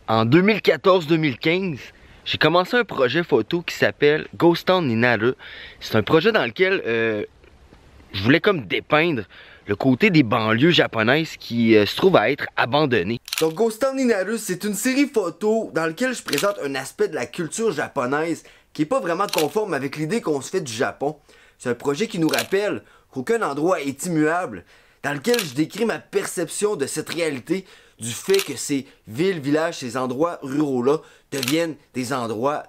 En 2014-2015, j'ai commencé un projet photo qui s'appelle Ghost Town Inara. C'est un projet dans lequel je voulais comme dépeindre le côté des banlieues japonaises qui se trouvent à être abandonnées. Donc Ghost Town Inara, c'est une série photo dans laquelle je présente un aspect de la culture japonaise qui est pas vraiment conforme avec l'idée qu'on se fait du Japon. C'est un projet qui nous rappelle qu'aucun endroit est immuable, dans lequel je décris ma perception de cette réalité, du fait que ces villes, villages, ces endroits ruraux-là deviennent des endroits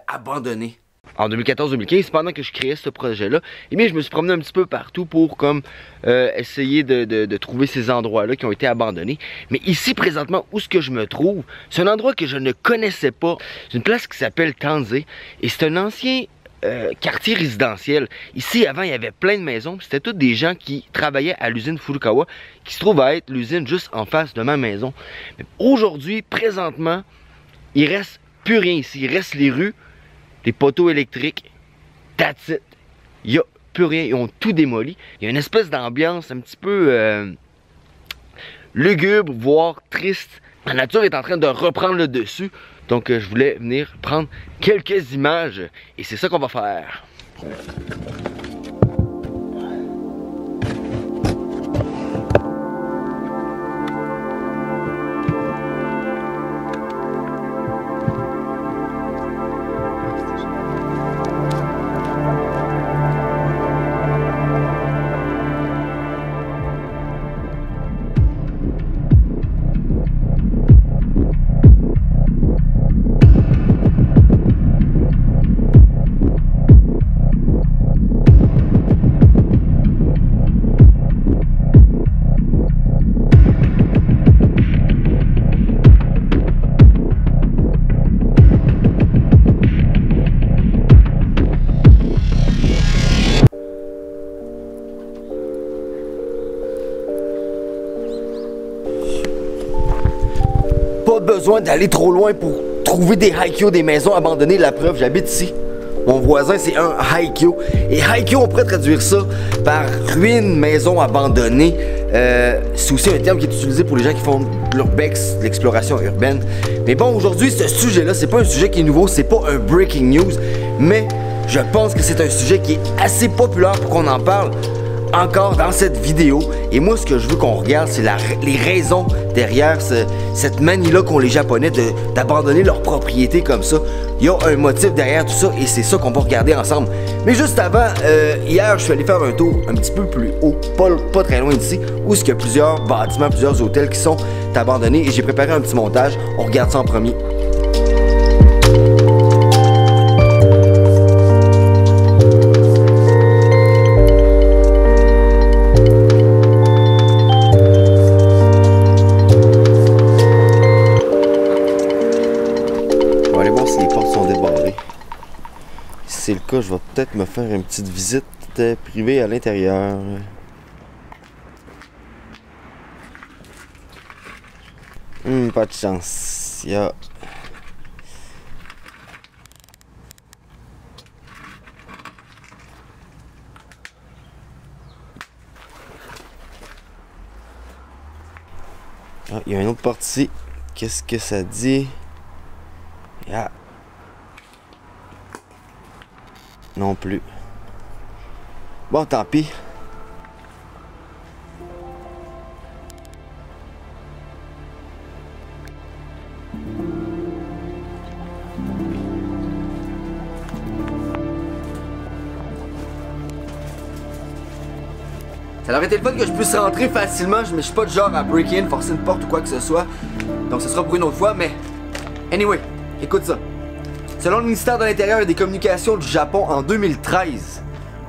abandonnés. En 2014-2015, pendant que je créais ce projet-là, eh bien, je me suis promené un petit peu partout pour comme essayer de trouver ces endroits-là qui ont été abandonnés. Mais ici, présentement, où ce que je me trouve, c'est un endroit que je ne connaissais pas. C'est une place qui s'appelle Tanze, et c'est un ancien quartier résidentiel. Ici, avant, il y avait plein de maisons. C'était tous des gens qui travaillaient à l'usine Furukawa, qui se trouve à être l'usine juste en face de ma maison. Mais aujourd'hui, présentement, il reste plus rien ici. Il reste les rues, les poteaux électriques, that's it. Il n'y a plus rien. Ils ont tout démoli. Il y a une espèce d'ambiance un petit peu lugubre, voire triste. La nature est en train de reprendre le dessus. Donc je voulais venir prendre quelques images et c'est ça qu'on va faire. Pas besoin d'aller trop loin pour trouver des haikyo, des maisons abandonnées. La preuve, j'habite ici. Mon voisin, c'est un haikyo. Et haikyo, on pourrait traduire ça par ruine, maison abandonnée. C'est aussi un terme qui est utilisé pour les gens qui font de l'urbex, de l'exploration urbaine. Mais bon, aujourd'hui, ce sujet-là, c'est pas un sujet qui est nouveau, c'est pas un breaking news. Mais je pense que c'est un sujet qui est assez populaire pour qu'on en parle encore dans cette vidéo. Et moi, ce que je veux qu'on regarde, c'est les raisons derrière cette manie-là qu'ont les Japonais d'abandonner leur propriété comme ça. Il y a un motif derrière tout ça et c'est ça qu'on va regarder ensemble. Mais juste avant, hier, je suis allé faire un tour un petit peu plus haut, pas très loin d'ici, où il y a plusieurs bâtiments, plusieurs hôtels qui sont abandonnés et j'ai préparé un petit montage. On regarde ça en premier. Si c'est le cas, je vais peut-être me faire une petite visite privée à l'intérieur. Pas de chance. Il y a... Ah, il y a une autre porte ici. Qu'est-ce que ça dit? Yeah. Non plus. Bon, tant pis. Ça aurait été le fun que je puisse rentrer facilement, mais je suis pas du genre à break-in, forcer une porte ou quoi que ce soit. Donc ce sera pour une autre fois, mais... Anyway, écoute ça. Selon le ministère de l'Intérieur et des Communications du Japon, en 2013,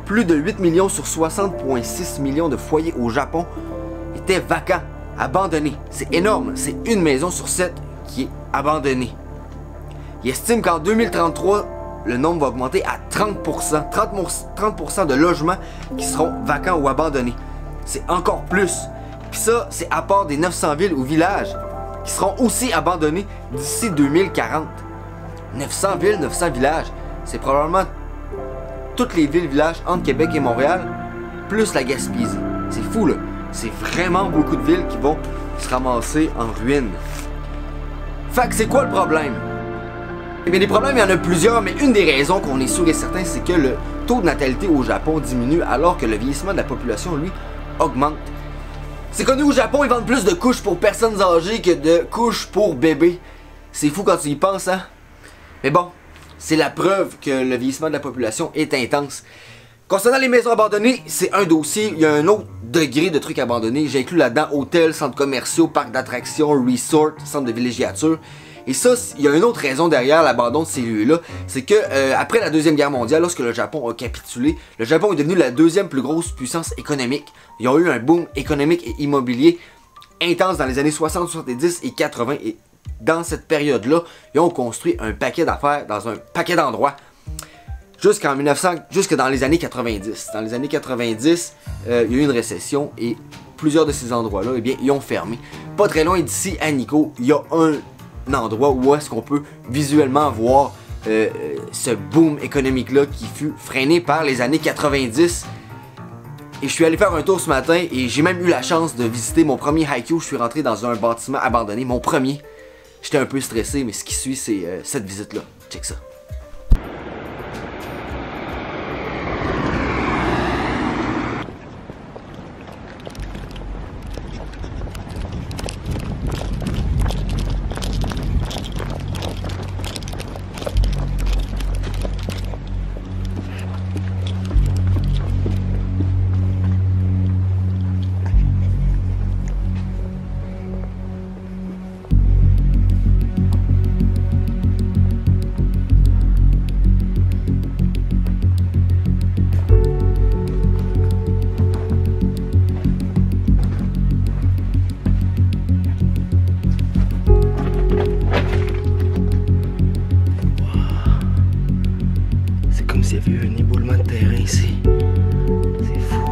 plus de 8 millions sur 60,6 millions de foyers au Japon étaient vacants, abandonnés. C'est énorme, c'est une maison sur 7 qui est abandonnée. Il estime qu'en 2033, le nombre va augmenter à 30%. 30% de logements qui seront vacants ou abandonnés. C'est encore plus. Puis ça, c'est à part des 900 villes ou villages qui seront aussi abandonnés d'ici 2040. 900 villes, 900 villages. C'est probablement toutes les villes, villages entre Québec et Montréal, plus la Gaspésie. C'est fou là. C'est vraiment beaucoup de villes qui vont se ramasser en ruine. Fait que c'est quoi le problème? Eh bien, les problèmes, il y en a plusieurs, mais une des raisons qu'on est sûr et certain, c'est que le taux de natalité au Japon diminue alors que le vieillissement de la population, lui, augmente. C'est connu au Japon, ils vendent plus de couches pour personnes âgées que de couches pour bébés. C'est fou quand tu y penses, hein? Mais bon, c'est la preuve que le vieillissement de la population est intense. Concernant les maisons abandonnées, c'est un dossier, il y a un autre degré de trucs abandonnés. J'ai inclus là-dedans hôtels, centres commerciaux, parcs d'attractions, resorts, centres de villégiature. Et ça, il y a une autre raison derrière l'abandon de ces lieux-là, c'est que après la Deuxième Guerre mondiale, lorsque le Japon a capitulé, le Japon est devenu la deuxième plus grosse puissance économique. Ils ont eu un boom économique et immobilier intense dans les années 60, 70 et 80. Et dans cette période-là, ils ont construit un paquet d'affaires dans un paquet d'endroits. Jusque dans les années 90. Dans les années 90, il y a eu une récession et plusieurs de ces endroits-là, eh bien, ils ont fermé. Pas très loin d'ici, à Nikko, il y a un endroit où est-ce qu'on peut visuellement voir ce boom économique-là qui fut freiné par les années 90. Et je suis allé faire un tour ce matin et j'ai même eu la chance de visiter mon premier haiku. Je suis rentré dans un bâtiment abandonné, mon premier. J'étais un peu stressé, mais ce qui suit, c'est cette visite-là. Check ça. Il y avait eu un éboulement de terrain ici. C'est fou.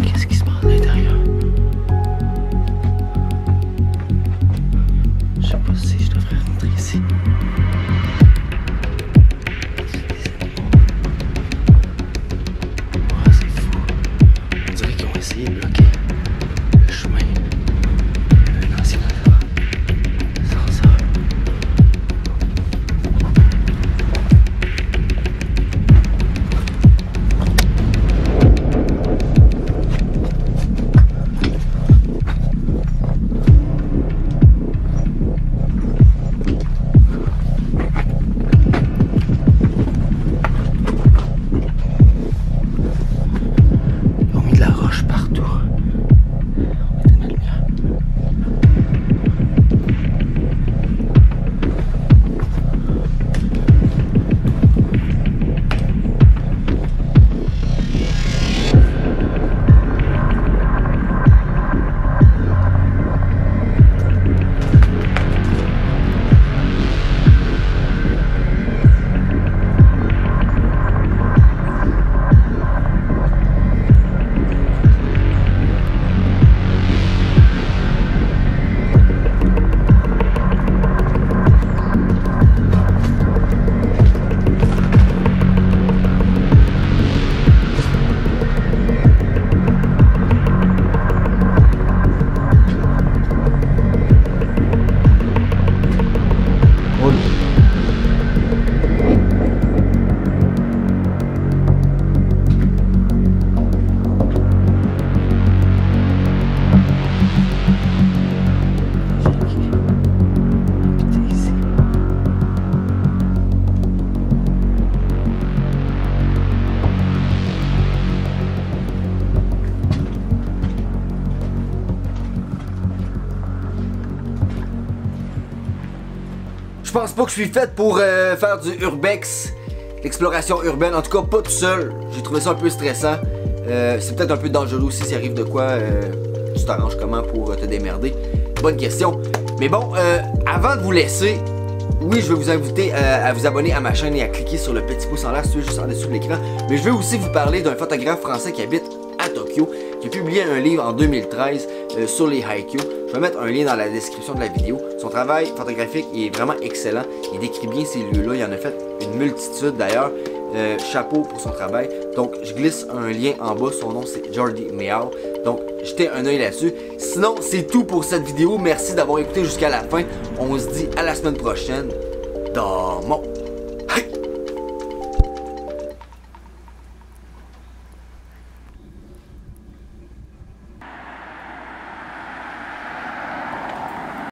Qu'est-ce qui se passe à l'intérieur? Je sais pas si je devrais rentrer ici. Ouais, c'est fou. On dirait qu'ils ont essayé de bloquer le chemin. Un ancien ascenseur. Je pense pas que je suis faite pour faire du urbex, l'exploration urbaine, en tout cas pas tout seul. J'ai trouvé ça un peu stressant. C'est peut-être un peu dangereux aussi s'il arrive de quoi. Tu t'arranges comment pour te démerder? Bonne question. Mais bon, avant de vous laisser, oui, je vais vous inviter à vous abonner à ma chaîne et à cliquer sur le petit pouce en l'air, juste en dessous de l'écran. Mais je vais aussi vous parler d'un photographe français qui habite à Tokyo, qui a publié un livre en 2013 sur les haiku. Je vais mettre un lien dans la description de la vidéo. Son travail photographique est vraiment excellent. Il décrit bien ces lieux-là. Il en a fait une multitude d'ailleurs. chapeau pour son travail. Donc je glisse un lien en bas, son nom c'est Jordi Meow. Donc jetez un œil là-dessus. Sinon c'est tout pour cette vidéo, merci d'avoir écouté jusqu'à la fin. On se dit à la semaine prochaine. Dans mon